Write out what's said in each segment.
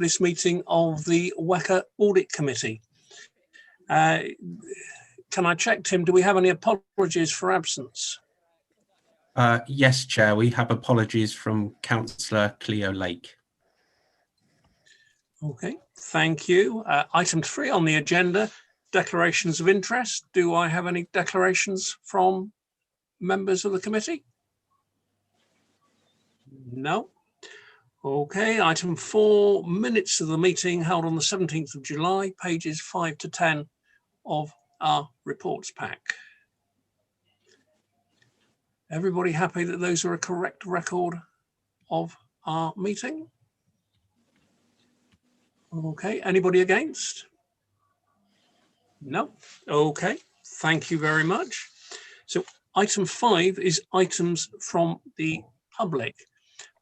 this meeting of the WECA Audit Committee. Can I check, Tim, do we have any apologies for absence? Yes, Chair, we have apologies from Councillor Cleo Lake. Okay, thank you. Item 3 on the agenda, declarations of interest. Do I have any declarations from members of the committee? No. Okay, item 4, minutes of the meeting held on the 17th of July, pages 5 to 10 of our reports pack. Everybody happy that those are a correct record of our meeting? Okay, anybody against? No. Okay, thank you very much. So item 5 is items from the public.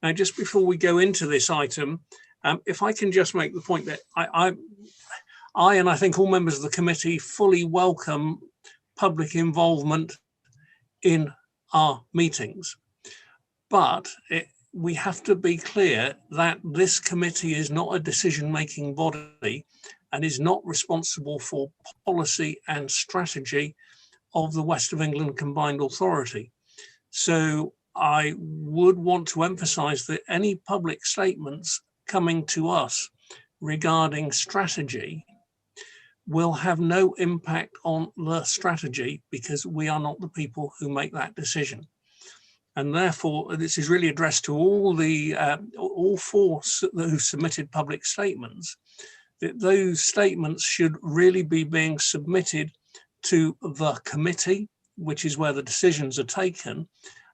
Now, just before we go into this item, if I can just make the point that I and I think all members of the committee fully welcome public involvement in our meetings, but we have to be clear that this committee is not a decision-making body and is not responsible for policy and strategy of the West of England Combined Authority. So I would want to emphasise that any public statements coming to us regarding strategy will have no impact on the strategy because we are not the people who make that decision. And therefore, this is really addressed to all the all 4 who submitted public statements, that those statements should really be being submitted to the committee, which is where the decisions are taken.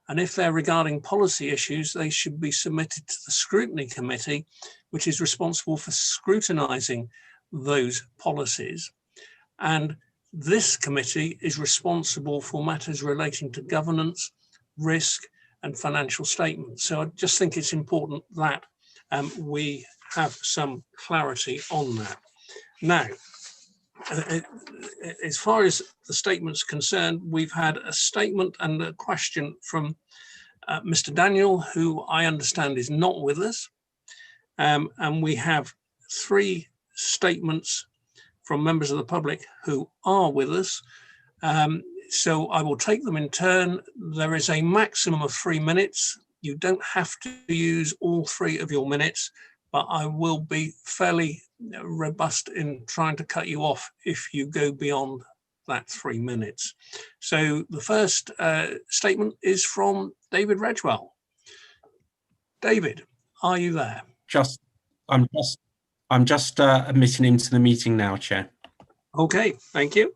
And if they're regarding policy issues, they should be submitted to the scrutiny committee, which is responsible for scrutinising those policies. And this committee is responsible for matters relating to governance, risk, and financial statements. So I just think it's important that we have some clarity on that. Now, as far as the statement's concerned, we've had a statement and a question from Mr. Daniel, who I understand is not with us. And we have 3 statements from members of the public who are with us. So I will take them in turn. There is a maximum of 3 minutes. You don't have to use all 3 of your minutes, but I will be fairly robust in trying to cut you off if you go beyond that 3 minutes. So the first statement is from David Redgewell. David, are you there? I'm just admitting him to the meeting now, Chair. Okay, thank you.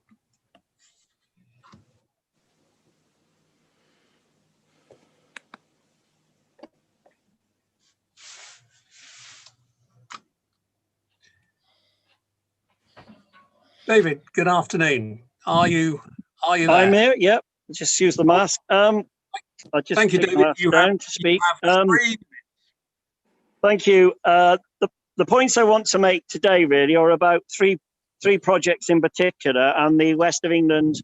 David, good afternoon. Are you there? I'm here, yep. Just use the mask. I just thank you, David. You have to speak. Thank you. The points I want to make today really are about three projects in particular and the West of England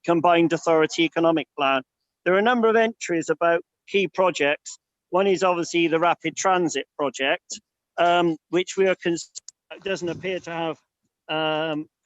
Combined Authority Economic Plan. There are a number of entries about key projects. One is obviously the Rapid Transit project, which we are doesn't appear to have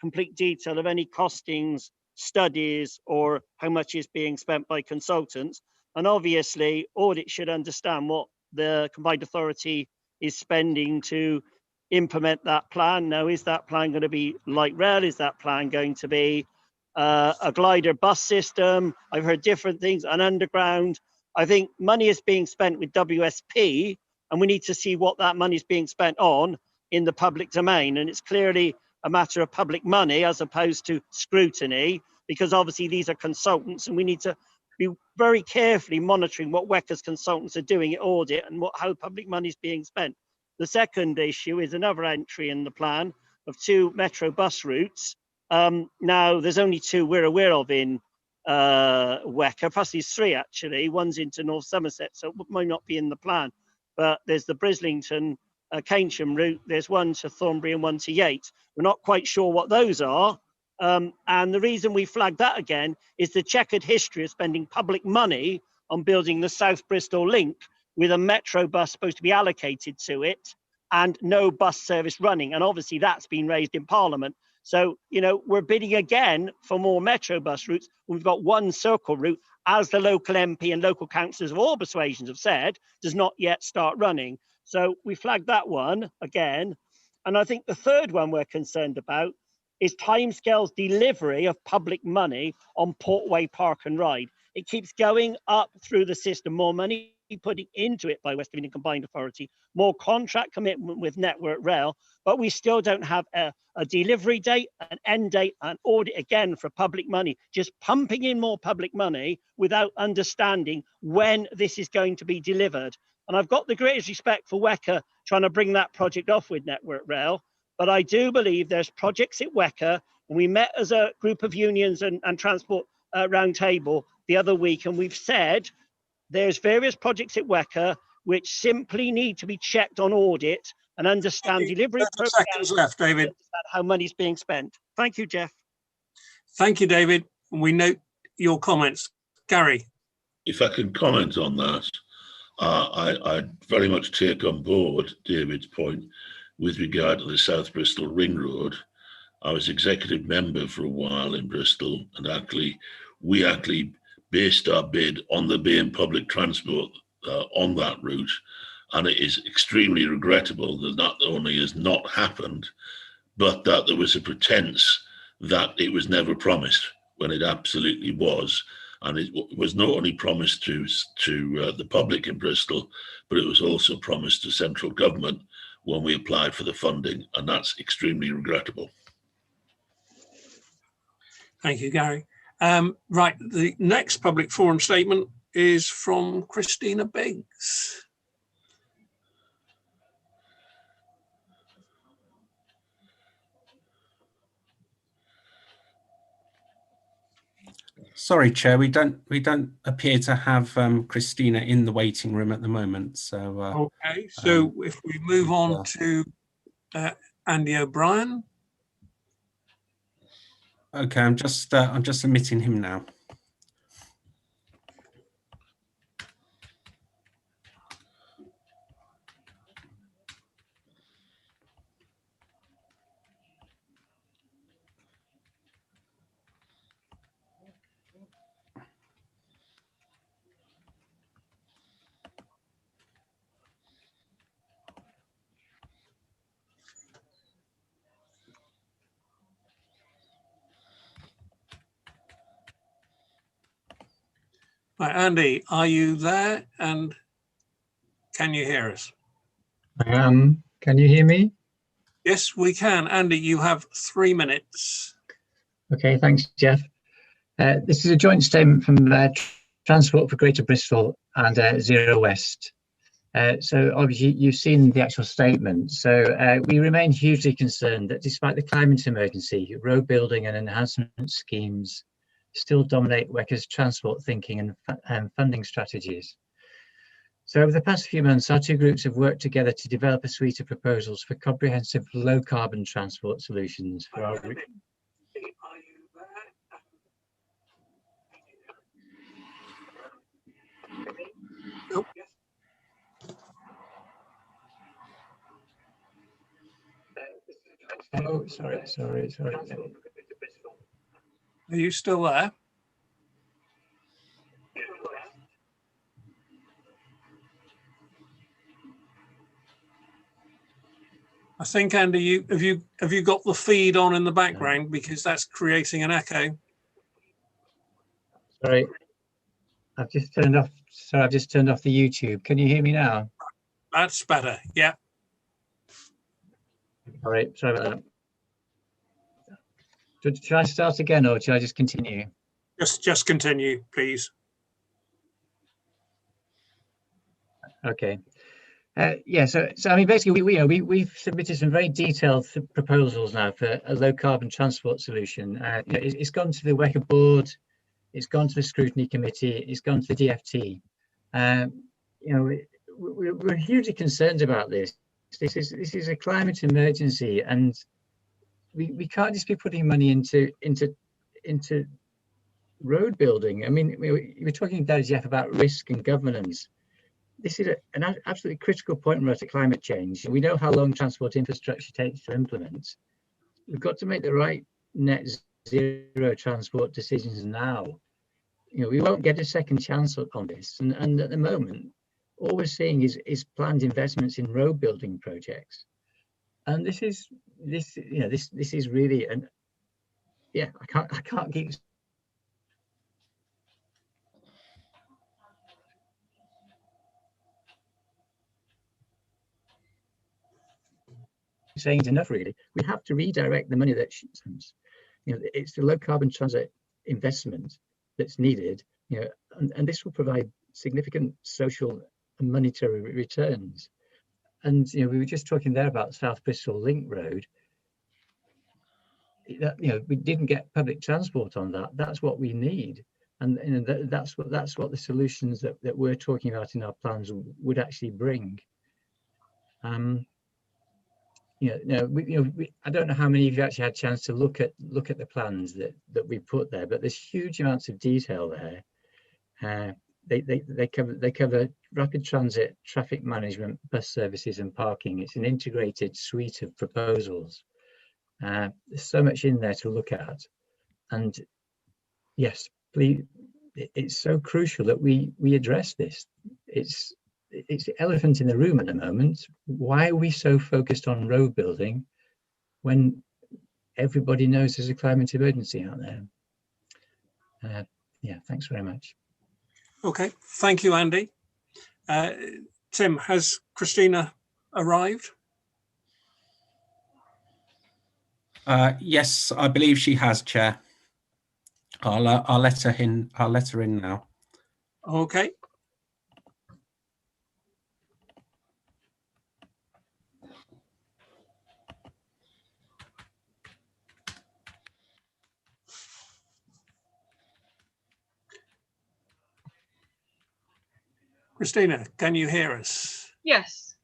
complete detail of any costings, studies, or how much is being spent by consultants. And obviously, Audit should understand what the Combined Authority is spending to implement that plan. Now, is that plan going to be light rail? Is that plan going to be a glider bus system? I've heard different things, an underground. I think money is being spent with WSP, and we need to see what that money is being spent on in the public domain. And it's clearly a matter of public money as opposed to scrutiny, because obviously these are consultants and we need to be very carefully monitoring what WECA's consultants are doing at Audit and how public money is being spent. The second issue is another entry in the plan of 2 metro bus routes. Now, there's only 2 we're aware of in WECA, plus there's 3 actually. One's into North Somerset, so it might not be in the plan. But there's the Brislington Keynsham route, there's one to Thornbury and one to Yates. We're not quite sure what those are. And the reason we flagged that again is the checkered history of spending public money on building the South Bristol link with a metro bus supposed to be allocated to it. and no bus service running. And obviously that's been raised in Parliament. So, you know, we're bidding again for more metro bus routes. We've got one circle route, as the local MP and local councillors of all persuasions have said, does not yet start running. So we flagged that one again. And I think the third one we're concerned about is timescales delivery of public money on Portway Park and Ride. It keeps going up through the system, more money putting into it by West of England Combined Authority, more contract commitment with Network Rail, but we still don't have a delivery date, an end date, an audit again for public money, just pumping in more public money without understanding when this is going to be delivered. And I've got the greatest respect for WECA trying to bring that project off with Network Rail, but I do believe there's projects at WECA, and we met as a group of unions and transport round table the other week, and we've said there's various projects at WECA which simply need to be checked on audit and understand delivery 30 seconds left, David. How money's being spent. Thank you, Jeff. Thank you, David. We note your comments. Gary. If I can comment on that, I very much take on board David's point with regard to the South Bristol Ring Road. I was executive member for a while in Bristol, and we actually based our bid on there being public transport on that route, and it is extremely regrettable that not only has not happened, but that there was a pretense that it was never promised when it absolutely was. And it was not only promised to the public in Bristol, but it was also promised to central government when we applied for the funding, and that's extremely regrettable. Thank you, Gary. Right, the next public forum statement is from Christina Biggs. Sorry, Chair, we don't appear to have Christina in the waiting room at the moment. So okay, so if we move on to Andy O'Brien. Okay, I'm just submitting him now. Right, Andy, are you there and can you hear us? I am. Can you hear me? Yes, we can. Andy, you have 3 minutes. Okay, thanks, Jeff. This is a joint statement from Transport for Greater Bristol and Zero West. So obviously you've seen the actual statement. So we remain hugely concerned that despite the climate emergency, road building and enhancement schemes still dominate WECA's transport thinking and funding strategies. So over the past few months, our two groups have worked together to develop a suite of proposals for comprehensive low carbon transport solutions for our route. Nope. Oh, sorry. Are you still there? I think, Andy, have you got the feed on in the background, because that's creating an echo. Sorry, I've just turned off. Sorry, I've just turned off the YouTube. Can you hear me now? That's better. Yeah. All right. Sorry about that. Should I start again, or should I just continue? Just continue, please. Okay. Yeah, so I mean, basically, we've submitted some very detailed proposals now for a low carbon transport solution. It's gone to the WECA board, it's gone to the scrutiny committee, it's gone to the DFT. We're hugely concerned about this. This is a climate emergency, and we can't just be putting money into road building. I mean, we're talking there, Jeff, about risk and governance. this is an absolutely critical point in relation to climate change. We know how long transport infrastructure takes to implement. We've got to make the right net zero transport decisions now. You know, we won't get a second chance on this. And at the moment, all we're seeing is planned investments in road building projects. And this is really I can't keep saying it enough, really. We have to redirect the money that, you know, it's the low carbon transit investment that's needed, you know, and this will provide significant social and monetary returns. And, you know, we were just talking there about South Bristol Link Road. You know, we didn't get public transport on that. That's what we need. And you know, that's what the solutions that we're talking about in our plans would actually bring. I don't know how many of you actually had a chance to look at the plans that we put there, but there's huge amounts of detail there. They cover rapid transit, traffic management, bus services, and parking. It's an integrated suite of proposals. There's so much in there to look at, and yes, please, it's so crucial that we address this. It's the elephant in the room at the moment. Why are we so focused on road building when everybody knows there's a climate emergency out there? Yeah, thanks very much. Okay, thank you, Andy. Tim, has Christina arrived? Yes, I believe she has, Chair. I'll let her in. I'll let her in now. Okay. Christina, can you hear us? Yes.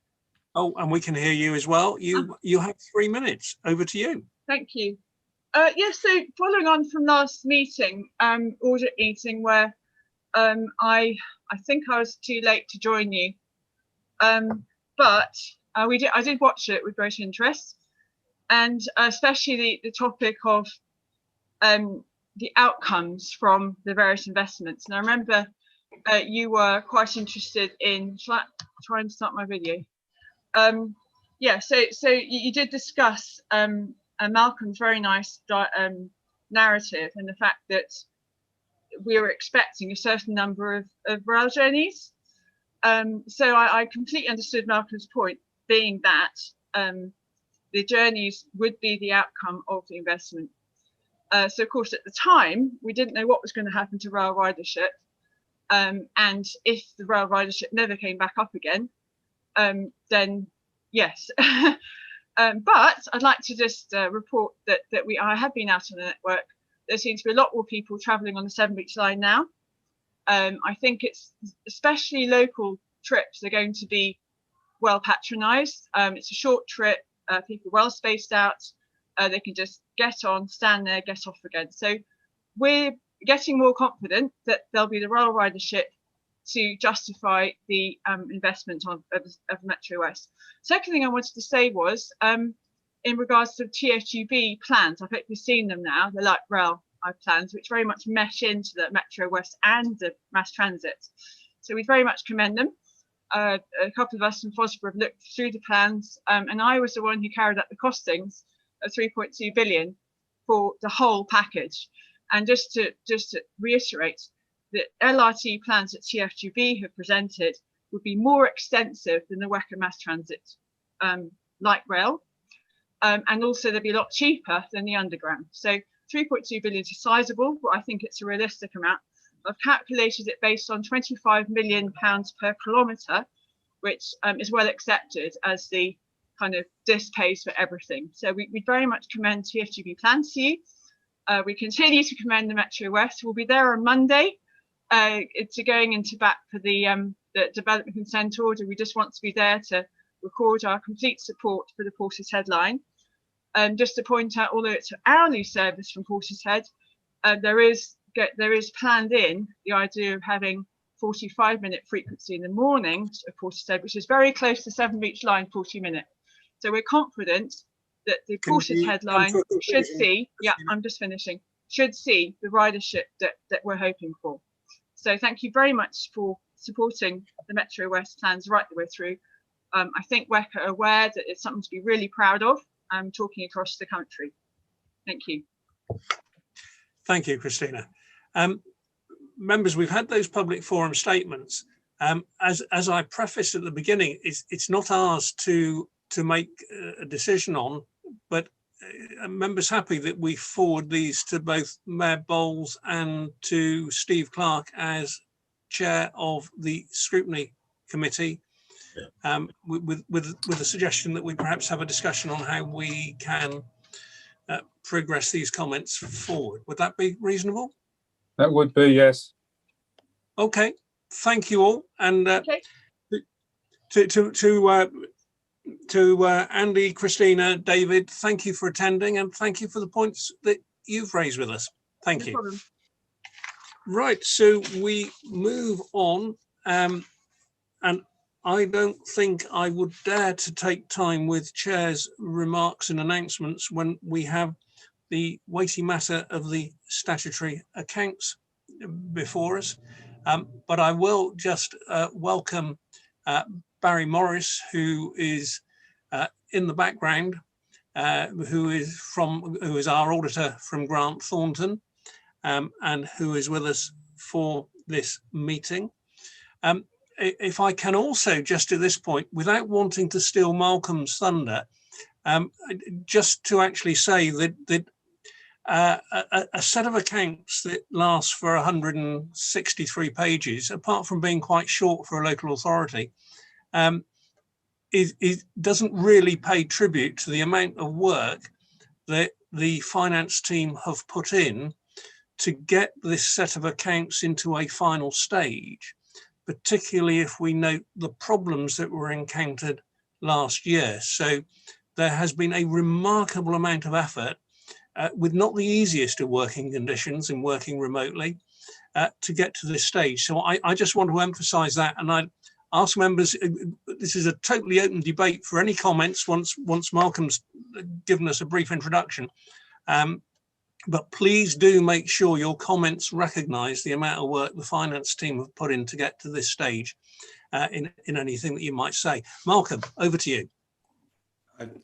Oh, and we can hear you as well. You have 3 minutes. Over to you. Thank you. Yes, so following on from last meeting, audit meeting, where I think I was too late to join you, but I did watch it with great interest, and especially the topic of the outcomes from the various investments. And I remember you were quite interested in trying to start my video. Yeah, so you did discuss Malcolm's very nice narrative, and the fact that we were expecting a certain number of rail journeys. So I completely understood Malcolm's point, being that the journeys would be the outcome of the investment. So of course, at the time, we didn't know what was going to happen to rail ridership. And if the rail ridership never came back up again, then yes. But I'd like to just report that I have been out on the network. There seems to be a lot more people travelling on the Severn Beach line now. I think it's especially local trips are going to be well patronised. It's a short trip, people well spaced out. They can just get on, stand there, get off again. So we're getting more confident that there'll be the rail ridership to justify the investment of Metro West. Second thing I wanted to say was, in regards to TFGB plans, I think we've seen them now, the light rail plans, which very much mesh into the Metro West and the mass transit. So we very much commend them. A couple of us from Fosborough have looked through the plans, and I was the one who carried out the costings of 3.2 billion for the whole package. And just to reiterate, the LRT plans that TFGB have presented would be more extensive than the WECA mass transit light rail, and also they'd be a lot cheaper than the underground. So 3.2 billion is sizable, but I think it's a realistic amount. I've calculated it based on £25 million per kilometre, which is well accepted as the kind of this pays for everything. So we very much commend TFGB plans to you. We continue to commend the Metro West. We'll be there on Monday to going into bat for the development consent order. We just want to be there to record our complete support for the Portishead line. Just to point out, although it's an hourly service from Portishead, there is planned in the idea of having 45-minute frequency in the morning, which is very close to 7 Beach Line 40 minutes. So we're confident that the Porter's headline should see, I'm just finishing, should see the ridership that we're hoping for. So thank you very much for supporting the Metro West plans right the way through. I think WECA are aware that it's something to be really proud of, talking across the country. Thank you. Thank you, Christina. Members, we've had those public forum statements. As I prefaced at the beginning, it's not ours to make a decision on, but members happy that we forward these to both Mayor Bowles and to Steve Clark as chair of the scrutiny committee, with a suggestion that we perhaps have a discussion on how we can progress these comments forward. Would that be reasonable? That would be, yes. Okay, thank you all, and Okay. to Andy, Christina, David, thank you for attending, and thank you for the points that you've raised with us. Thank No you. problem. Right, so we move on, and I don't think I would dare to take time with Chair's remarks and announcements when we have the weighty matter of the statutory accounts before us. But I will just welcome Barry Morris, who is in the background, who is our auditor from Grant Thornton, and who is with us for this meeting. If I can also, just at this point, without wanting to steal Malcolm's thunder, just to actually say that a set of accounts that lasts for 163 pages, apart from being quite short for a local authority, it doesn't really pay tribute to the amount of work that the finance team have put in to get this set of accounts into a final stage, particularly if we note the problems that were encountered last year. So there has been a remarkable amount of effort with not the easiest of working conditions and working remotely to get to this stage. So I just want to emphasize that, and I ask members, this is a totally open debate for any comments once Malcolm's given us a brief introduction. But please do make sure your comments recognise the amount of work the finance team have put in to get to this stage in anything that you might say. Malcolm, over to you.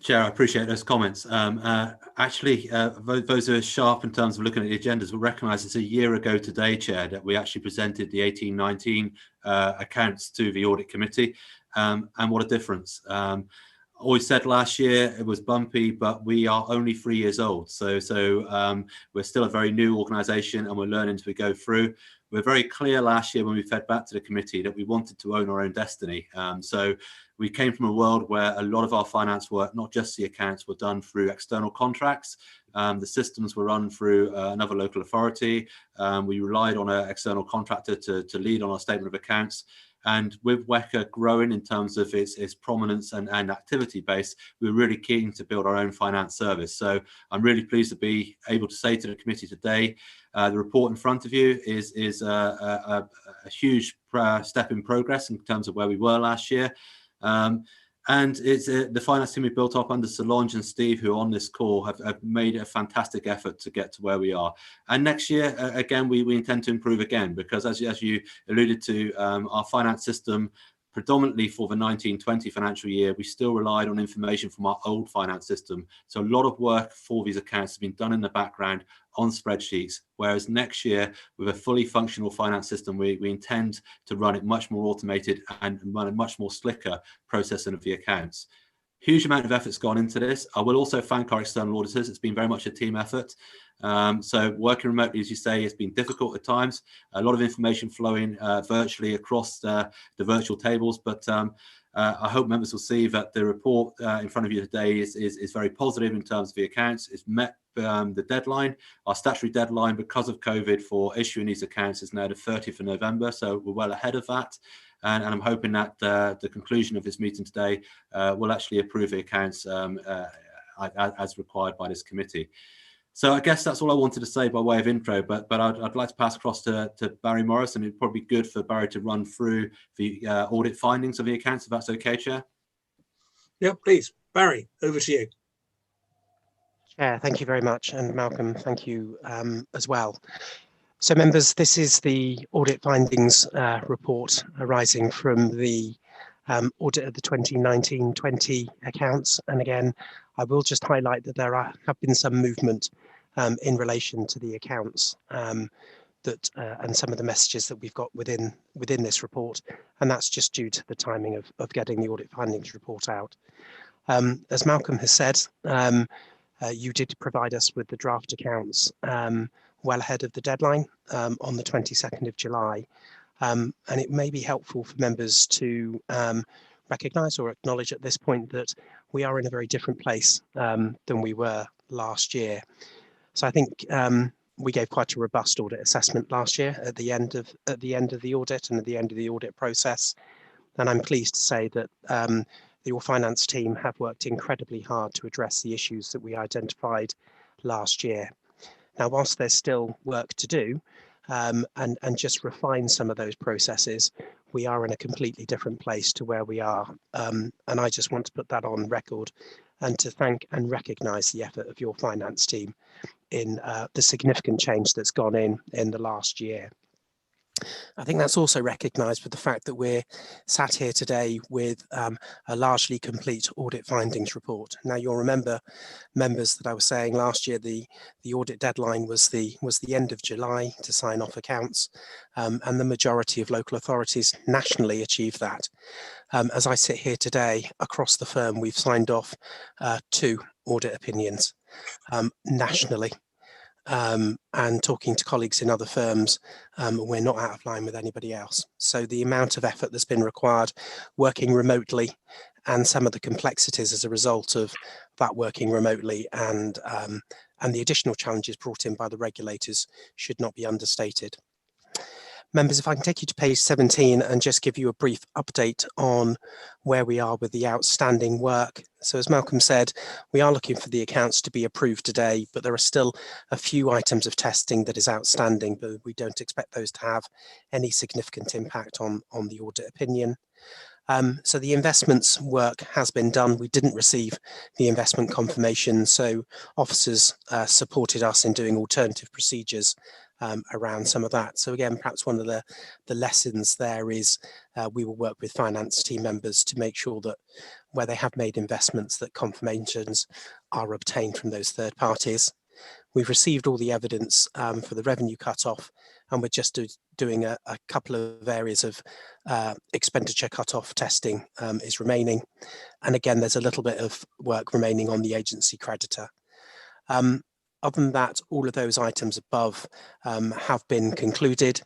Chair, I appreciate those comments. Actually, those who are sharp in terms of looking at the agendas will recognise it's a year ago today, Chair, that we actually presented the 18-19 accounts to the Audit Committee, and what a difference. Always said last year it was bumpy, but we are only 3 years old. So we're still a very new organisation and we're learning as we go through. We're very clear last year when we fed back to the committee that we wanted to own our own destiny. So we came from a world where a lot of our finance work, not just the accounts, were done through external contracts. The systems were run through another local authority. We relied on an external contractor to lead on our statement of accounts. And with WECA growing in terms of its prominence and activity base, we're really keen to build our own finance service. So I'm really pleased to be able to say to the committee today, the report in front of you is a huge step in progress in terms of where we were last year. And it's the finance team we built up under Solange and Steve, who on this call have made a fantastic effort to get to where we are. And next year, again, we intend to improve again, because as you alluded to, our finance system, predominantly for the 19-20 financial year, we still relied on information from our old finance system. So a lot of work for these accounts has been done in the background on spreadsheets, whereas next year, with a fully functional finance system, we intend to run it much more automated and run a much more slicker processing of the accounts. Huge amount of effort's gone into this. I will also thank our external auditors. It's been very much a team effort. So working remotely, as you say, has been difficult at times. A lot of information flowing virtually across the virtual tables, but I hope members will see that the report in front of you today is very positive in terms of the accounts. It's met the deadline. Our statutory deadline, because of COVID, for issuing these accounts is now the 30th of November, so we're well ahead of that. And I'm hoping that the conclusion of this meeting today will actually approve the accounts as required by this committee. So I guess that's all I wanted to say by way of intro, but I'd like to pass across to Barry Morris, and it'd probably be good for Barry to run through the audit findings of the accounts, if that's okay, Chair. Yeah, please. Barry, over to you. Yeah, thank you very much. And Malcolm, thank you as well. So members, this is the audit findings report arising from the audit of the 2019-20 accounts. And again, I will just highlight that there have been some movement in relation to the accounts that and some of the messages that we've got within this report. And that's just due to the timing of getting the audit findings report out. As Malcolm has said, you did provide us with the draft accounts well ahead of the deadline on the 22nd of July. And it may be helpful for members to recognise or acknowledge at this point that we are in a very different place than we were last year. So I think we gave quite a robust audit assessment last year at the end of the audit and at the end of the audit process. And I'm pleased to say that your finance team have worked incredibly hard to address the issues that we identified last year. Now, whilst there's still work to do and just refine some of those processes, we are in a completely different place to where we are. And I just want to put that on record and to thank and recognise the effort of your finance team in the significant change that's gone in the last year. I think that's also recognised with the fact that we're sat here today with a largely complete audit findings report. Now, you'll remember, members, that I was saying last year the audit deadline was the end of July to sign off accounts, and the majority of local authorities nationally achieved that. As I sit here today, across the firm, we've signed off 2 audit opinions nationally. And talking to colleagues in other firms, we're not out of line with anybody else. So the amount of effort that's been required working remotely and some of the complexities as a result of that working remotely and the additional challenges brought in by the regulators should not be understated. Members, if I can take you to page 17 and just give you a brief update on where we are with the outstanding work. So as Malcolm said, we are looking for the accounts to be approved today, but there are still a few items of testing that is outstanding, but we don't expect those to have any significant impact on the audit opinion. So the investments work has been done. We didn't receive the investment confirmation, so officers supported us in doing alternative procedures around some of that. So again, perhaps one of the lessons there is we will work with finance team members to make sure that where they have made investments, that confirmations are obtained from those third parties. We've received all the evidence for the revenue cut-off, and we're just doing a couple of areas of expenditure cut-off testing is remaining. And again, there's a little bit of work remaining on the agency creditor. Other than that, all of those items above have been concluded.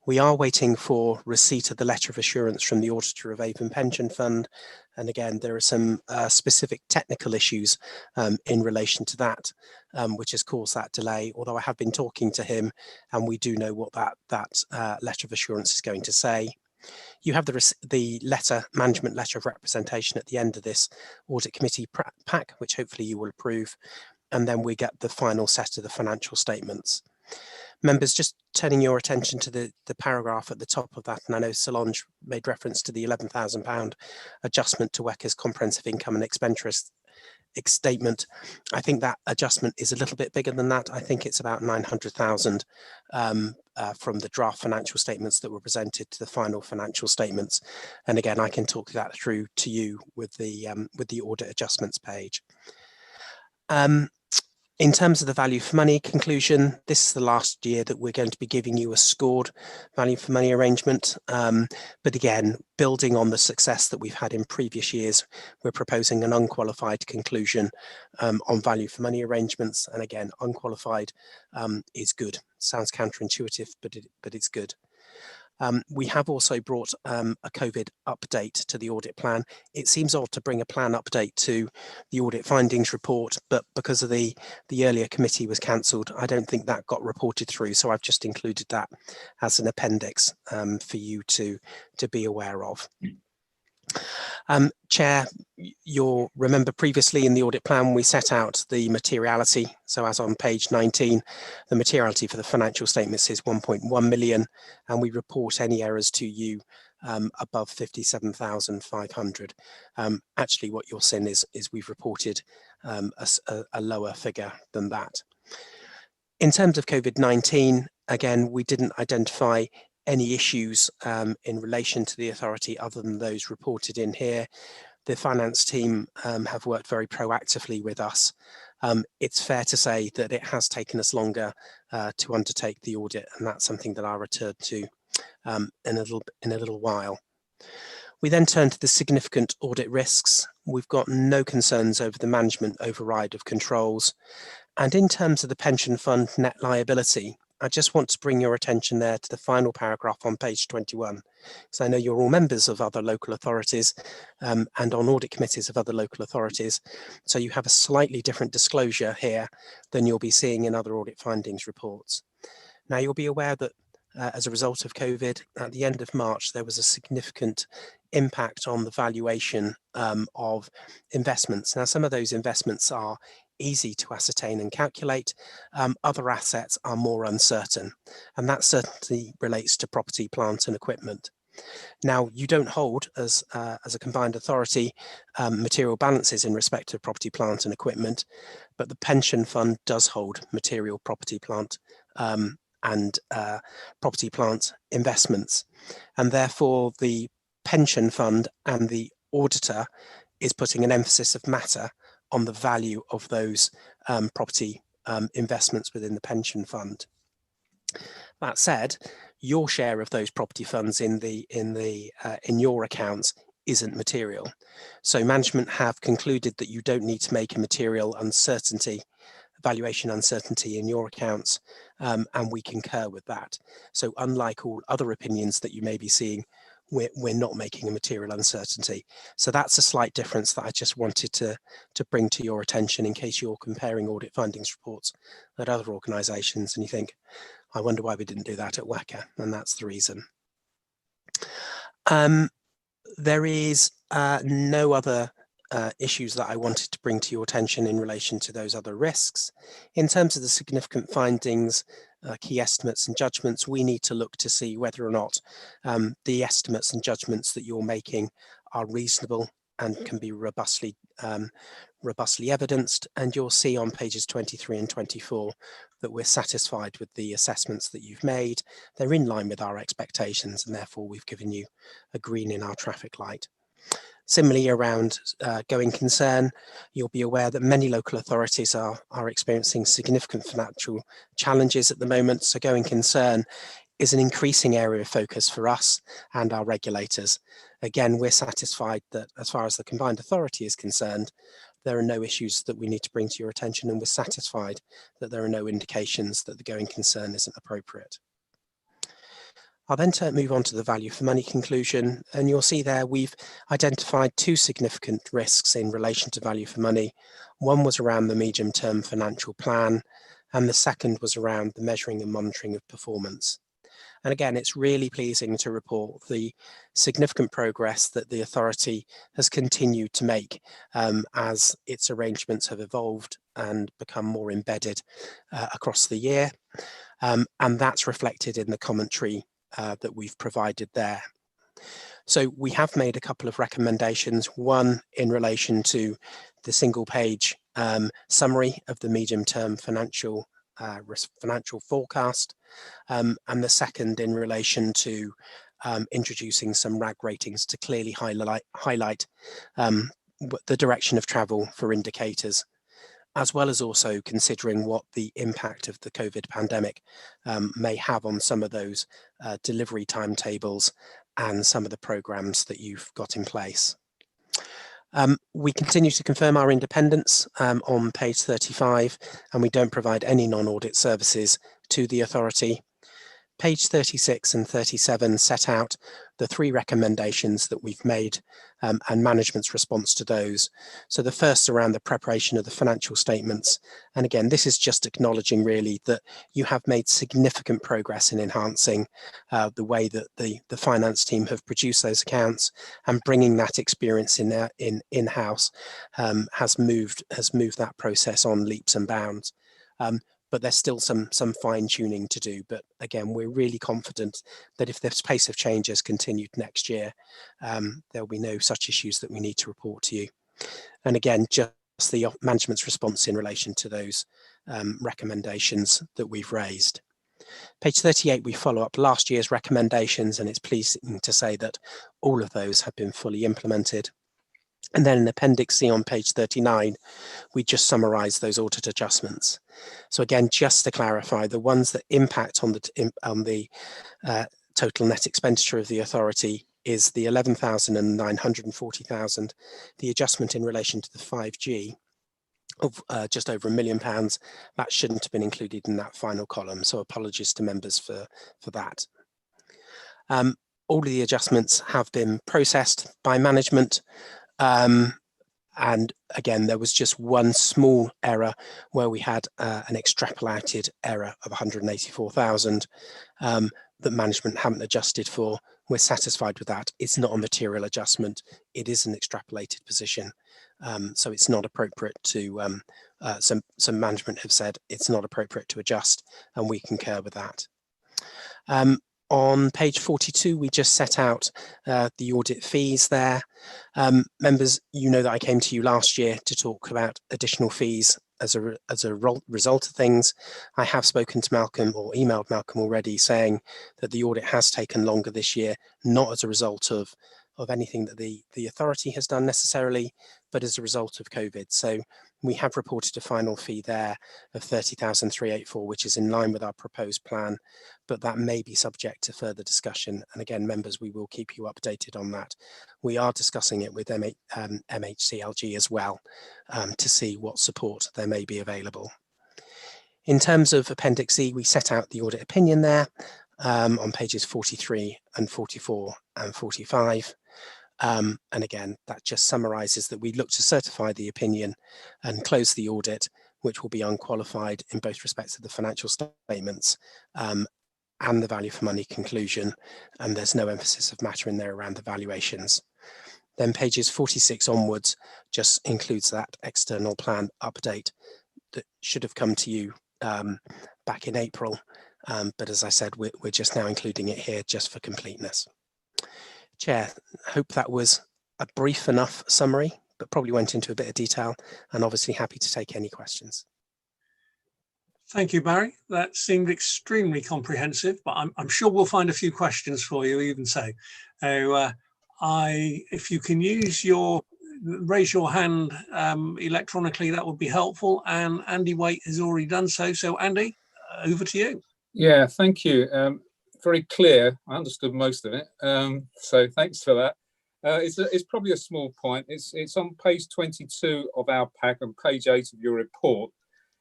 We are waiting for receipt of the letter of assurance from the auditor of Avon Pension Fund. And again, there are some specific technical issues in relation to that, which has caused that delay, although I have been talking to him and we do know what that letter of assurance is going to say. You have the management letter of representation at the end of this audit committee pack, which hopefully you will approve. And then we get the final set of the financial statements. Members, just turning your attention to the paragraph at the top of that, and I know Solange made reference to the £11,000 adjustment to WECA's comprehensive income and expenditure statement. I think that adjustment is a little bit bigger than that. I think it's about 900,000 from the draft financial statements that were presented to the final financial statements. And again, I can talk that through to you with the audit adjustments page. In terms of the value for money conclusion, this is the last year that we're going to be giving you a scored value for money arrangement. But again, building on the success that we've had in previous years, we're proposing an unqualified conclusion on value for money arrangements. And again, unqualified is good. Sounds counterintuitive, but it's good. We have also brought a COVID update to the audit plan. It seems odd to bring a plan update to the audit findings report, but because of the earlier committee was cancelled, I don't think that got reported through. So I've just included that as an appendix for you to be aware of. Chair, you'll remember previously in the audit plan we set out the materiality. So as on page 19, the materiality for the financial statements is 1.1 million, and we report any errors to you above 57,500. Actually, what you're seeing is we've reported a lower figure than that. In terms of COVID-19, again, we didn't identify any issues in relation to the authority other than those reported in here. The finance team have worked very proactively with us. It's fair to say that it has taken us longer to undertake the audit, and that's something that I'll return to in a little while. We then turn to the significant audit risks. We've got no concerns over the management override of controls. And in terms of the pension fund net liability, I just want to bring your attention there to the final paragraph on page 21, because I know you're all members of other local authorities and on audit committees of other local authorities. So you have a slightly different disclosure here than you'll be seeing in other audit findings reports. Now, you'll be aware that as a result of COVID, at the end of March, there was a significant impact on the valuation of investments. Now, some of those investments are easy to ascertain and calculate. Other assets are more uncertain, and that certainly relates to property, plant and equipment. Now, you don't hold, as a combined authority, material balances in respect of property, plant and equipment, but the pension fund does hold material property, plant and property, plant investments. And therefore, the pension fund and the auditor is putting an emphasis of matter on the value of those property investments within the pension fund. That said, your share of those property funds in your accounts isn't material. So management have concluded that you don't need to make a material valuation uncertainty in your accounts, and we concur with that. So unlike all other opinions that you may be seeing, we're not making a material uncertainty. So that's a slight difference that I just wanted to bring to your attention in case you're comparing audit findings reports at other organisations and you think, I wonder why we didn't do that at WECA, and that's the reason. There is no other issues that I wanted to bring to your attention in relation to those other risks. In terms of the significant findings, key estimates and judgments, we need to look to see whether or not the estimates and judgments that you're making are reasonable and can be robustly evidenced. And you'll see on pages 23 and 24 that we're satisfied with the assessments that you've made. They're in line with our expectations, and therefore we've given you a green in our traffic light. Similarly, around going concern, you'll be aware that many local authorities are experiencing significant financial challenges at the moment. So going concern is an increasing area of focus for us and our regulators. Again, we're satisfied that as far as the combined authority is concerned, there are no issues that we need to bring to your attention, and we're satisfied that there are no indications that the going concern isn't appropriate. I'll then move on to the value for money conclusion, and you'll see there we've identified two significant risks in relation to value for money. One was around the medium-term financial plan, and the second was around the measuring and monitoring of performance. And again, it's really pleasing to report the significant progress that the authority has continued to make as its arrangements have evolved and become more embedded across the year. And that's reflected in the commentary that we've provided there. So we have made a couple of recommendations, one in relation to the single page summary of the medium-term financial forecast, and the second in relation to introducing some RAG ratings to clearly highlight the direction of travel for indicators, as well as also considering what the impact of the COVID pandemic may have on some of those delivery timetables and some of the programs that you've got in place. We continue to confirm our independence on page 35, and we don't provide any non-audit services to the authority. Page 36 and 37 set out the 3 recommendations that we've made and management's response to those. So the first around the preparation of the financial statements. And again, this is just acknowledging really that you have made significant progress in enhancing the way that the finance team have produced those accounts, and bringing that experience in-house has moved that process on leaps and bounds. But there's still some fine tuning to do. But again, we're really confident that if this pace of change has continued next year, there'll be no such issues that we need to report to you. And again, just the management's response in relation to those recommendations that we've raised. Page 38, we follow up last year's recommendations, and it's pleasing to say that all of those have been fully implemented. And then in Appendix E on page 39, we just summarise those audit adjustments. So again, just to clarify, the ones that impact on the total net expenditure of the authority is the 11,000 and 940,000, the adjustment in relation to the 5G of just over £1 million. That shouldn't have been included in that final column, so apologies to members for that. All of the adjustments have been processed by management. And again, there was just one small error where we had an extrapolated error of 184,000 that management haven't adjusted for. We're satisfied with that. It's not a material adjustment. It is an extrapolated position. So it's not appropriate to, some management have said it's not appropriate to adjust, and we concur with that. On page 42, we just set out the audit fees there. Members, you know that I came to you last year to talk about additional fees as a result of things. I have spoken to Malcolm, or emailed Malcolm already, saying that the audit has taken longer this year, not as a result of anything that the authority has done necessarily, but as a result of COVID. So we have reported a final fee there of 30,384, which is in line with our proposed plan, but that may be subject to further discussion. And again, members, we will keep you updated on that. We are discussing it with MHCLG as well to see what support there may be available. In terms of Appendix E, we set out the audit opinion there on pages 43 and 44 and 45. And again, that just summarises that we look to certify the opinion and close the audit, which will be unqualified in both respects of the financial statements and the value for money conclusion. And there's no emphasis of matter in there around the valuations. Then pages 46 onwards just includes that external plan update that should have come to you back in April. But as I said, we're just now including it here just for completeness. Chair, I hope that was a brief enough summary, but probably went into a bit of detail, and obviously happy to take any questions. Thank you, Barry. That seemed extremely comprehensive, but I'm sure we'll find a few questions for you even so. If you can raise your hand electronically, that would be helpful. And Andy Waite has already done so. So Andy, over to you. Yeah, thank you. Very clear. I understood most of it. So thanks for that. It's probably a small point. It's on page 22 of our pack and page 8 of your report.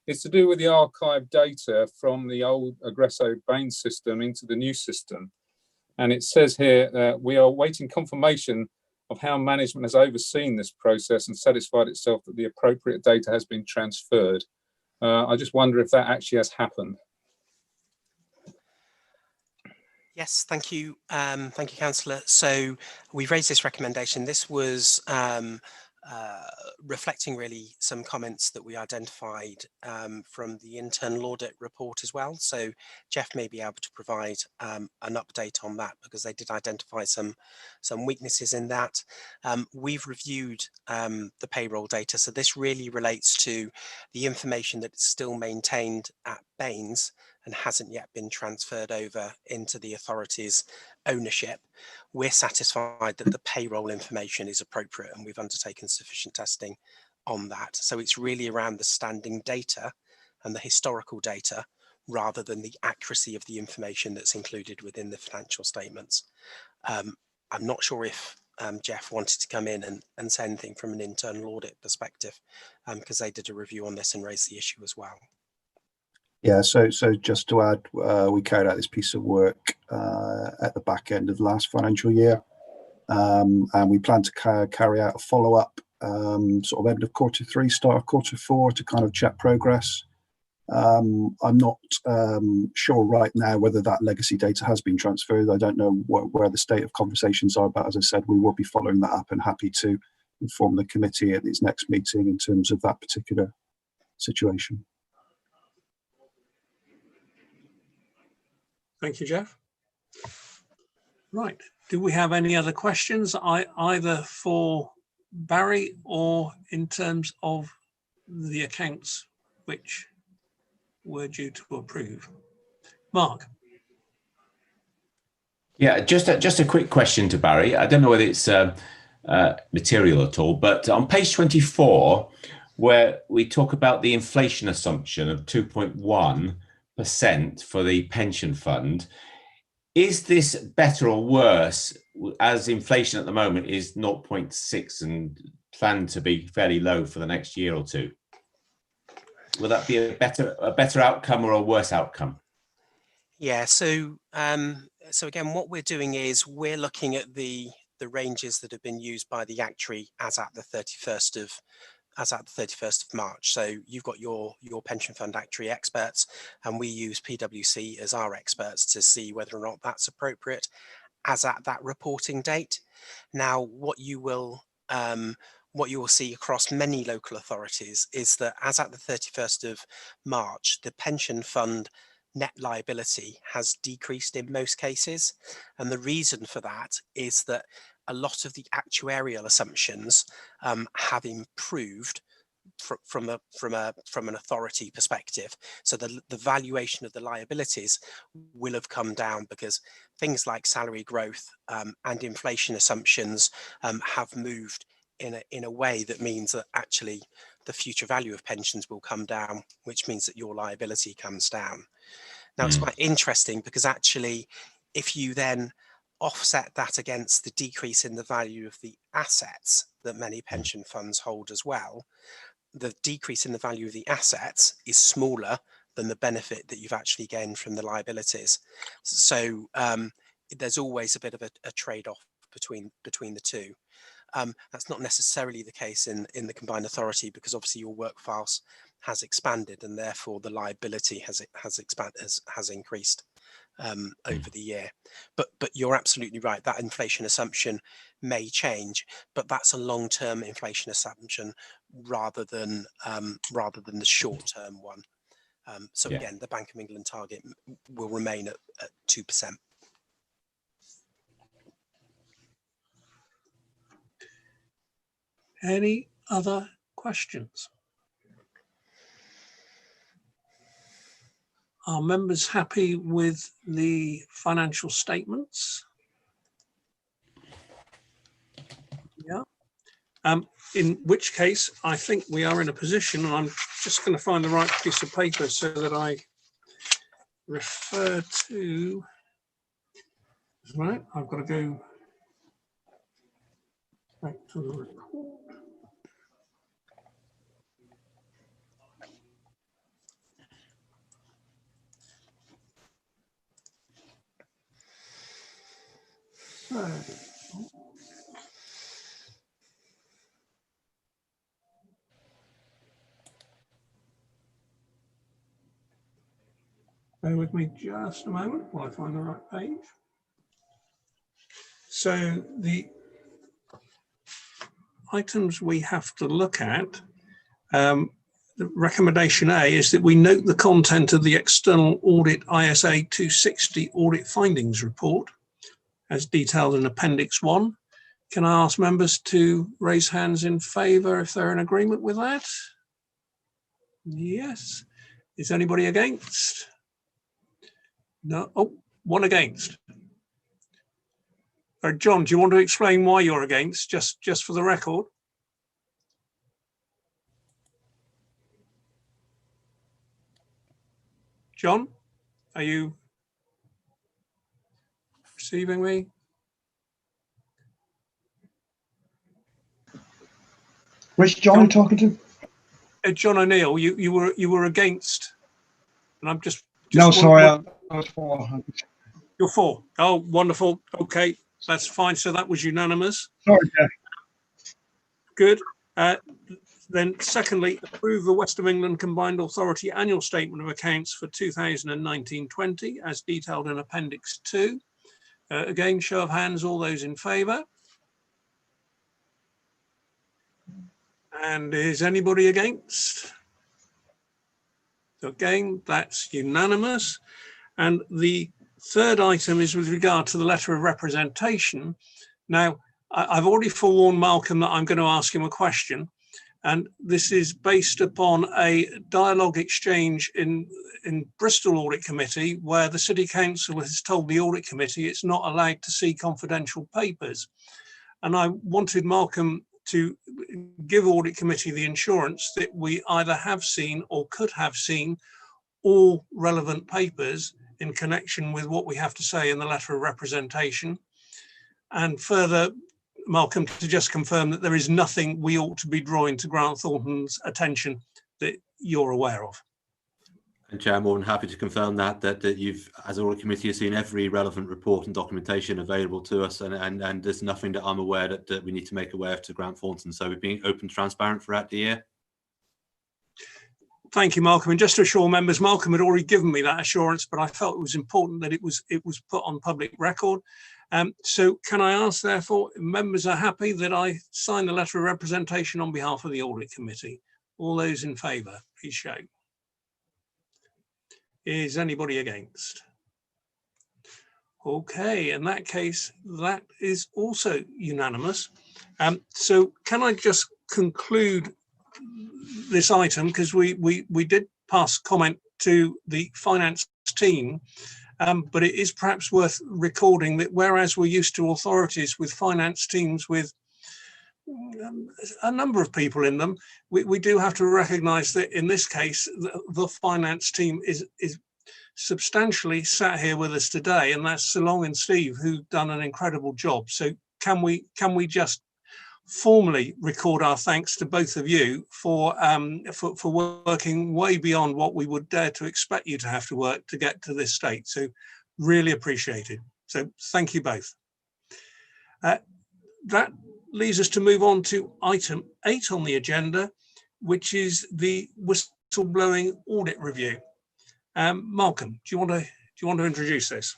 It's to do with the archive data from the old Aggresso Bain system into the new system. And it says here, we are awaiting confirmation of how management has overseen this process and satisfied itself that the appropriate data has been transferred. I just wonder if that actually has happened. Yes, thank you. Thank you, Councillor. So we've raised this recommendation. This was reflecting really some comments that we identified from the internal audit report as well. So Jeff may be able to provide an update on that, because they did identify some weaknesses in that. We've reviewed the payroll data. So this really relates to the information that's still maintained at Baines and hasn't yet been transferred over into the authority's ownership. We're satisfied that the payroll information is appropriate, and we've undertaken sufficient testing on that. So it's really around the standing data and the historical data, rather than the accuracy of the information that's included within the financial statements. I'm not sure if Jeff wanted to come in and say anything from an internal audit perspective, because they did a review on this and raised the issue as well. Yeah, so just to add, we carried out this piece of work at the back end of last financial year, and we plan to carry out a follow-up sort of end of Q3, start of Q4 to kind of check progress. I'm not sure right now whether that legacy data has been transferred. I don't know where the state of conversations are, but as I said, we will be following that up and happy to inform the committee at its next meeting in terms of that particular situation. Thank you, Jeff. Right. Do we have any other questions, either for Barry or in terms of the accounts which we're due to approve? Mark. Yeah, just a quick question to Barry. I don't know whether it's material at all, but on page 24, where we talk about the inflation assumption of 2.1% for the pension fund, is this better or worse as inflation at the moment is 0.6 and planned to be fairly low for the next year or two? Will that be a better outcome or a worse outcome? Yeah, so again, what we're doing is we're looking at the ranges that have been used by the actuary as at the 31st of March. So you've got your pension fund actuary experts, and we use PwC as our experts to see whether or not that's appropriate as at that reporting date. Now, what you will see across many local authorities is that as at the 31st of March, the pension fund net liability has decreased in most cases. And the reason for that is that a lot of the actuarial assumptions have improved from an authority perspective. So the valuation of the liabilities will have come down because things like salary growth and inflation assumptions have moved in a way that means that actually the future value of pensions will come down, which means that your liability comes down. Now, it's quite interesting because actually, if you then offset that against the decrease in the value of the assets that many pension funds hold as well, the decrease in the value of the assets is smaller than the benefit that you've actually gained from the liabilities. So there's always a bit of a trade-off between the two. That's not necessarily the case in the combined authority, because obviously your workforce has expanded and therefore the liability has increased over the year. But you're absolutely right, that inflation assumption may change, but that's a long-term inflation assumption rather than the short-term one. So again, the Bank of England target will remain at 2%. Any other questions? Are members happy with the financial statements? Yeah. In which case, I think we are in a position, and I'm just going to find the right piece of paper so that I refer to. Right, I've got to go back to the report. So, bear with me just a moment while I find the right page. So the items we have to look at, the recommendation A is that we note the content of the external audit ISA 260 audit findings report as detailed in Appendix 1. Can I ask members to raise hands in favour if they're in agreement with that? Yes. Is anybody against? No. Oh, one against. John, do you want to explain why you're against, just for the record? John, are you receiving me? Which John are you talking to? John O'Neill, you were against And I'm just no, sorry, I was for. You're for. Oh, wonderful. Okay, that's fine. So that was unanimous. Sorry, Jeff. Good. Then secondly, approve the West of England Combined Authority Annual Statement of Accounts for 2019-20 as detailed in Appendix 2. Again, show of hands, all those in favour. And is anybody against? Again, that's unanimous. And the third item is with regard to the letter of representation. Now, I've already forewarned Malcolm that I'm going to ask him a question. And this is based upon a dialogue exchange in Bristol Audit Committee, where the City Council has told the Audit Committee it's not allowed to see confidential papers. And I wanted Malcolm to give Audit Committee the assurance that we either have seen or could have seen all relevant papers in connection with what we have to say in the letter of representation. And further, Malcolm, to just confirm that there is nothing we ought to be drawing to Grant Thornton's attention that you're aware of. And Chair, I'm more than happy to confirm that you've, as an audit committee, has seen every relevant report and documentation available to us, and there's nothing that I'm aware that we need to make aware of to Grant Thornton. So we're being open, transparent throughout the year. Thank you, Malcolm. And just to assure members, Malcolm had already given me that assurance, but I felt it was important that it was put on public record. So can I ask, therefore, members are happy that I sign the letter of representation on behalf of the Audit Committee? All those in favour, please show. Is anybody against? Okay, in that case, that is also unanimous. So can I just conclude this item, because we did pass comment to the finance team, but it is perhaps worth recording that whereas we're used to authorities with finance teams with a number of people in them, we do have to recognise that in this case the finance team is substantially sat here with us today, and that's Salong and Steve, who've done an incredible job. So can we just formally record our thanks to both of you for working way beyond what we would dare to expect you to have to work to get to this state. So really appreciated. So thank you both. That leads us to move on to item 8 on the agenda, which is the whistleblowing audit review. Malcolm, do you want to introduce this?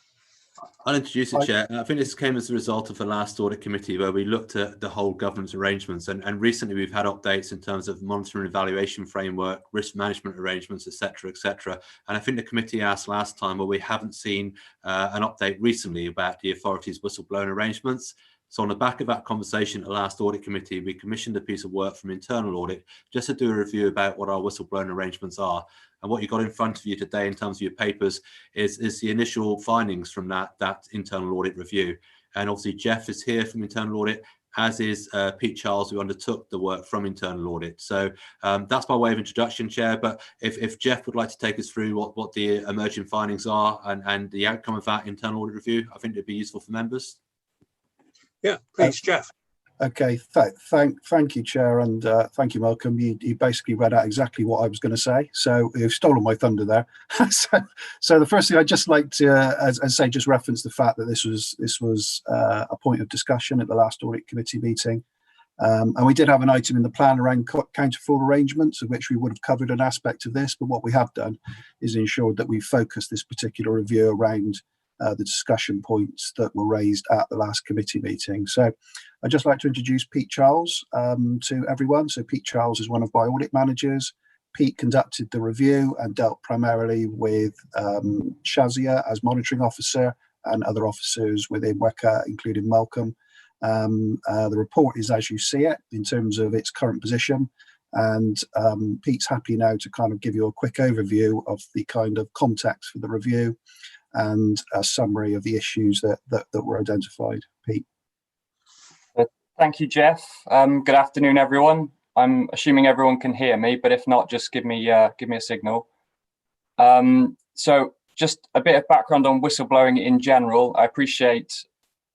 I'll introduce it, Chair. I think this came as a result of the last audit committee where we looked at the whole governance arrangements, and recently we've had updates in terms of monitoring and evaluation framework, risk management arrangements, etc., etc. And I think the committee asked last time, well, we haven't seen an update recently about the authority's whistleblowing arrangements. So on the back of that conversation at the last audit committee, we commissioned a piece of work from internal audit just to do a review about what our whistleblowing arrangements are. And what you got in front of you today in terms of your papers is the initial findings from that internal audit review. And obviously Jeff is here from internal audit, as is Pete Charles, who undertook the work from internal audit. So that's by way of introduction, Chair. But if Jeff would like to take us through what the emerging findings are and the outcome of that internal audit review, I think it'd be useful for members. Yeah, please, Jeff. Okay, thank you, Chair, and thank you, Malcolm. You basically read out exactly what I was going to say, so you've stolen my thunder there. so the first thing I'd just like to, as I say, just reference the fact that this was a point of discussion at the last audit committee meeting, and we did have an item in the plan around counter fraud arrangements, of which we would have covered an aspect of this. But what we have done is ensured that we focused this particular review around the discussion points that were raised at the last committee meeting. So I'd just like to introduce Pete Charles to everyone. So Pete Charles is one of my audit managers. Pete conducted the review and dealt primarily with Shazia as monitoring officer and other officers within WECA, including Malcolm. The report is as you see it in terms of its current position. And Pete's happy now to kind of give you a quick overview of the kind of context for the review and a summary of the issues that were identified. Pete. Thank you, Jeff. Good afternoon, everyone. I'm assuming everyone can hear me, but if not, just give me a signal. So just a bit of background on whistleblowing in general. I appreciate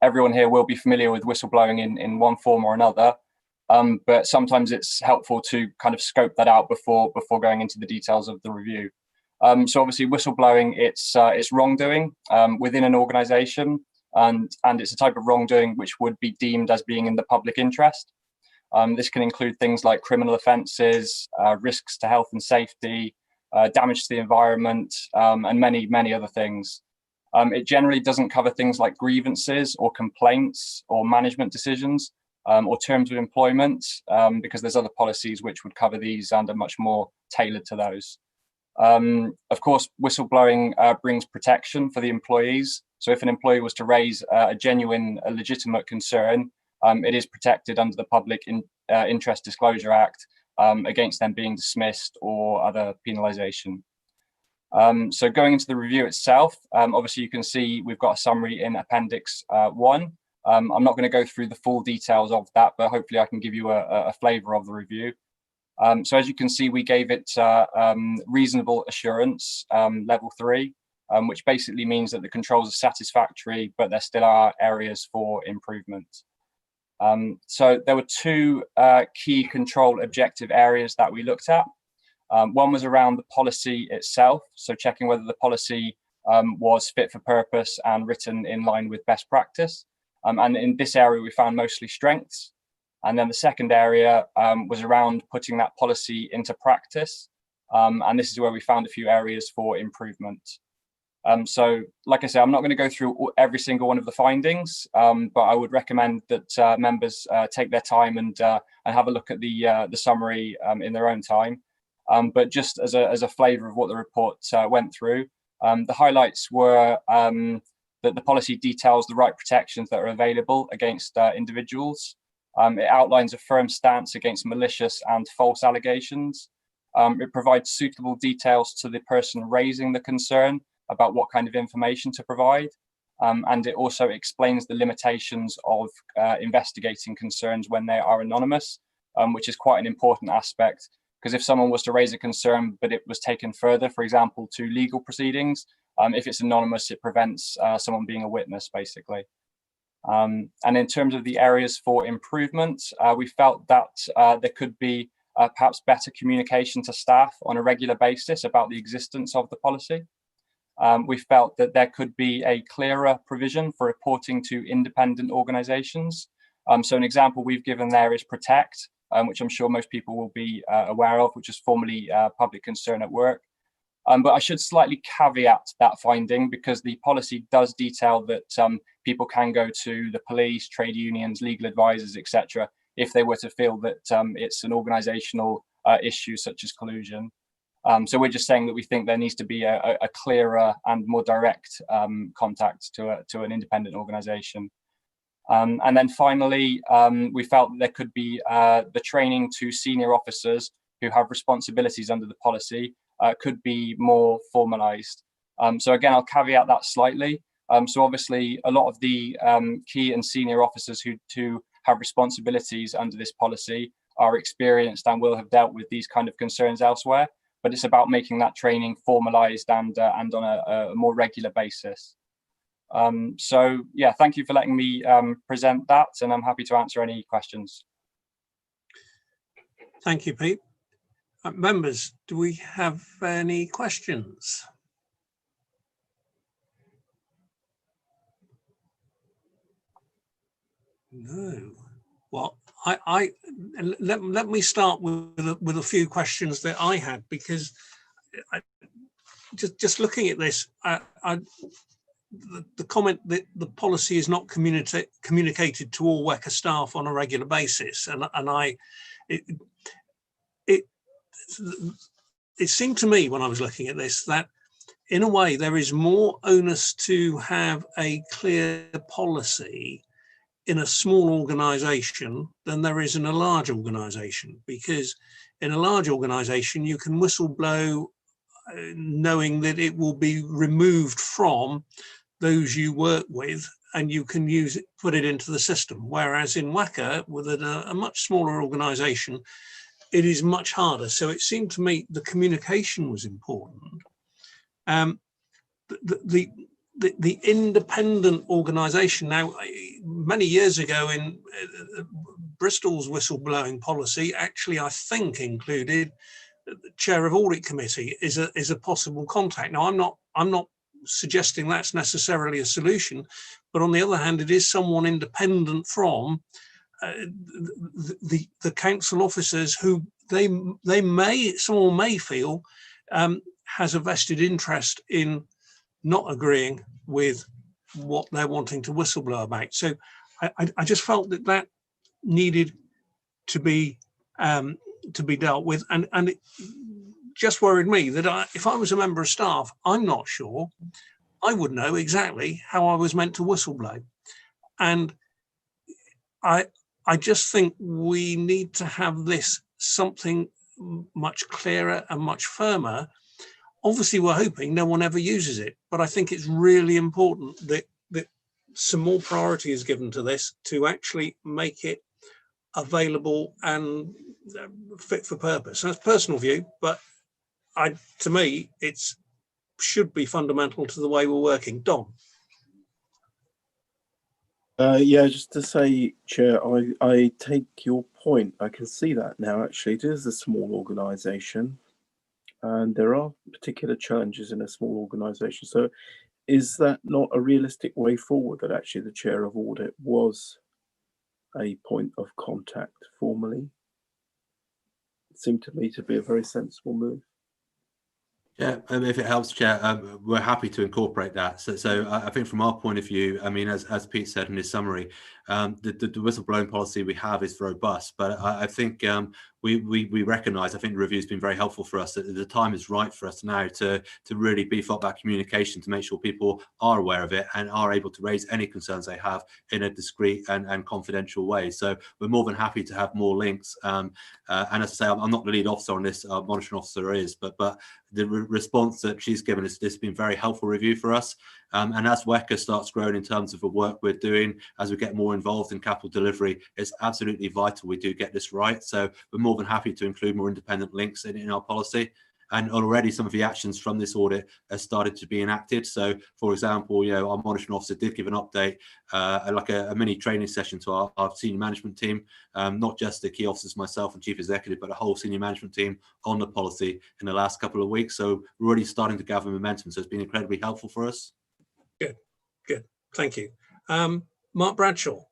everyone here will be familiar with whistleblowing in one form or another, but sometimes it's helpful to kind of scope that out before going into the details of the review. So obviously whistleblowing, it's wrongdoing within an organisation, and it's a type of wrongdoing which would be deemed as being in the public interest. This can include things like criminal offences, risks to health and safety, damage to the environment, and many other things. It generally doesn't cover things like grievances or complaints or management decisions or terms of employment, because there's other policies which would cover these and are much more tailored to those. Of course, whistleblowing brings protection for the employees. So if an employee was to raise a genuine, legitimate concern, it is protected under the Public Interest Disclosure Act against them being dismissed or other penalisation. So going into the review itself, obviously you can see we've got a summary in Appendix 1. I'm not going to go through the full details of that, but hopefully I can give you a flavour of the review. So as you can see, we gave it reasonable assurance, level 3, which basically means that the controls are satisfactory, but there still are areas for improvement. So there were two key control objective areas that we looked at. One was around the policy itself, so checking whether the policy was fit for purpose and written in line with best practice. And in this area, we found mostly strengths. And then the second area was around putting that policy into practice. And this is where we found a few areas for improvement. So like I say, I'm not going to go through every single one of the findings, but I would recommend that members take their time and have a look at the summary in their own time. But just as a flavour of what the report went through, the highlights were that the policy details the right protections that are available against individuals. It outlines a firm stance against malicious and false allegations. It provides suitable details to the person raising the concern about what kind of information to provide. And it also explains the limitations of investigating concerns when they are anonymous, which is quite an important aspect, because if someone was to raise a concern, but it was taken further, for example, to legal proceedings, if it's anonymous, it prevents someone being a witness, basically. And in terms of the areas for improvement, we felt that there could be perhaps better communication to staff on a regular basis about the existence of the policy. We felt that there could be a clearer provision for reporting to independent organisations. So an example we've given there is Protect, which I'm sure most people will be aware of, which is formerly Public Concern at Work. But I should slightly caveat that finding, because the policy does detail that people can go to the police, trade unions, legal advisors, etc., if they were to feel that it's an organisational issue such as collusion. So we're just saying that we think there needs to be a clearer and more direct contact to an independent organisation. And then finally, we felt that there could be the training to senior officers who have responsibilities under the policy could be more formalised. So again, I'll caveat that slightly. So obviously, a lot of the key and senior officers who have responsibilities under this policy are experienced and will have dealt with these kind of concerns elsewhere. But it's about making that training formalised and on a more regular basis. So yeah, thank you for letting me present that, and I'm happy to answer any questions. Thank you, Pete. Members, do we have any questions? No. Well, let me start with a few questions that I had, because just looking at this, the comment that the policy is not communicated to all WECA staff on a regular basis, and it seemed to me when I was looking at this that in a way there is more onus to have a clear policy in a small organisation than there is in a large organisation, because in a large organisation you can whistleblow knowing that it will be removed from those you work with, and you can use it, put it into the system. Whereas in WECA, with a much smaller organisation, it is much harder. So it seemed to me the communication was important. The independent organisation. Now, many years ago in Bristol's whistleblowing policy, actually, I think included chair of audit committee is a possible contact. Now, I'm not suggesting that's necessarily a solution, but on the other hand, it is someone independent from the council officers who someone may feel has a vested interest in not agreeing with what they're wanting to whistleblow about. So I just felt that needed to be dealt with, and it just worried me that if I was a member of staff, I'm not sure I would know exactly how I was meant to whistleblow. And I just think we need to have this something much clearer and much firmer. Obviously, we're hoping no one ever uses it, but I think it's really important that some more priority is given to this to actually make it available and fit for purpose. That's a personal view, but to me, it should be fundamental to the way we're working. Dom. Yeah, just to say, Chair, I take your point. I can see that now, actually. It is a small organisation and there are particular challenges in a small organisation. So is that not a realistic way forward, that actually the chair of audit was a point of contact formally? It seemed to me to be a very sensible move. Yeah, if it helps, Chair, we're happy to incorporate that. So I think from our point of view, I mean, as Pete said in his summary, the whistleblowing policy we have is robust, but I think we recognise, I think the review has been very helpful for us, that the time is right for us now to really beef up that communication to make sure people are aware of it and are able to raise any concerns they have in a discreet and confidential way. So we're more than happy to have more links. And as I say, I'm not the lead officer on this, our monitoring officer is, but the response that she's given us, this has been very helpful review for us. And as WECA starts growing in terms of the work we're doing, as we get more involved in capital delivery, it's absolutely vital we do get this right. So we're more than happy to include more independent links in our policy. And already some of the actions from this audit have started to be enacted. So, for example, our monitoring officer did give an update, like a mini training session to our senior management team, not just the key officers, myself and chief executive, but the whole senior management team on the policy in the last couple of weeks. So we're already starting to gather momentum. So it's been incredibly helpful for us. Good. Thank you. Mark Bradshaw.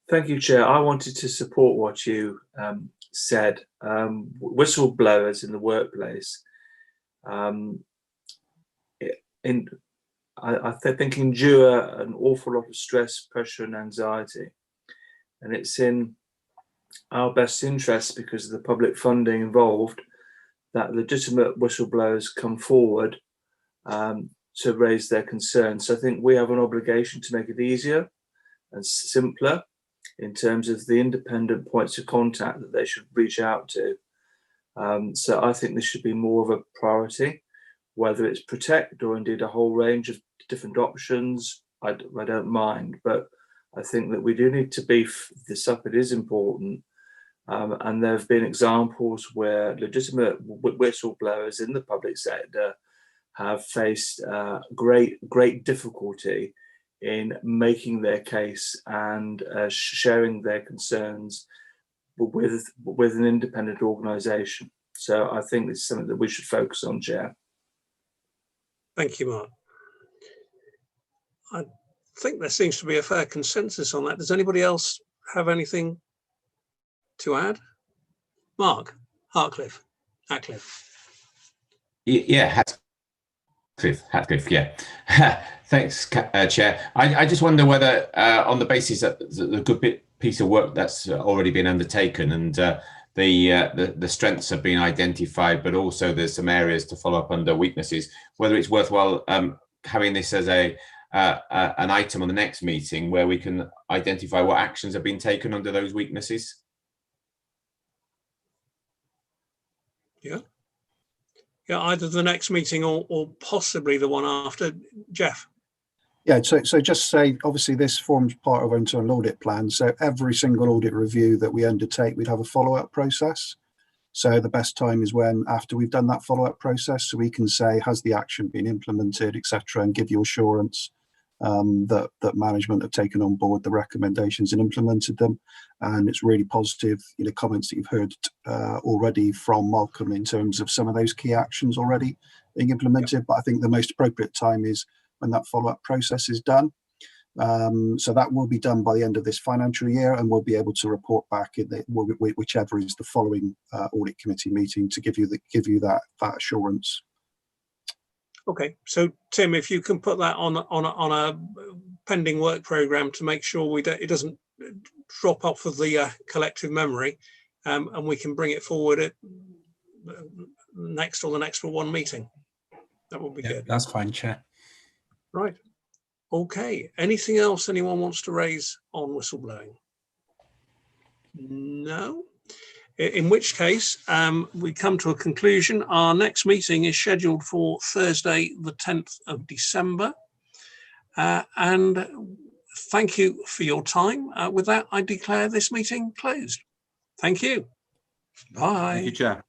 Thank you, Chair. I wanted to support what you said. Whistleblowers in the workplace. I think endure an awful lot of stress, pressure, and anxiety, and it's in our best interest, because of the public funding involved, that legitimate whistleblowers come forward to raise their concerns. So I think we have an obligation to make it easier and simpler in terms of the independent points of contact that they should reach out to. So I think this should be more of a priority, whether it's protect or indeed a whole range of different options. I don't mind, but I think that we do need to beef this up. It is important. And there have been examples where legitimate whistleblowers in the public sector have faced great difficulty in making their case and sharing their concerns with an independent organisation. So I think this is something that we should focus on, Chair. Thank you, Mark. I think there seems to be a fair consensus on that. Does anybody else have anything to add? Mark, Hatcliffe. Yeah, Hatcliffe, yeah. Thanks, Chair. I just wonder whether, on the basis that the good piece of work that's already been undertaken and the strengths have been identified, but also there's some areas to follow up under weaknesses, whether it's worthwhile having this as an item on the next meeting where we can identify what actions have been taken under those weaknesses. Yeah, either the next meeting or possibly the one after. Jeff. Yeah, so just say, obviously this forms part of our internal audit plan. So every single audit review that we undertake, we'd have a follow-up process. So the best time is when, after we've done that follow-up process, so we can say, has the action been implemented, etc., and give you assurance that management have taken on board the recommendations and implemented them, and it's really positive. Comments that you've heard already from Malcolm in terms of some of those key actions already being implemented. But I think the most appropriate time is when that follow-up process is done. So that will be done by the end of this financial year, and we'll be able to report back in whichever is the following audit committee meeting to give you that assurance. Okay, so Tim, if you can put that on a pending work programme to make sure it doesn't drop off of the collective memory, and we can bring it forward at next or the next one meeting. That would be good. That's fine, Chair. Right. Okay. Anything else anyone wants to raise on whistleblowing? No. In which case, we come to a conclusion. Our next meeting is scheduled for Thursday, the 10th of December. And thank you for your time. With that, I declare this meeting closed. Thank you. Bye. Thank you, Chair.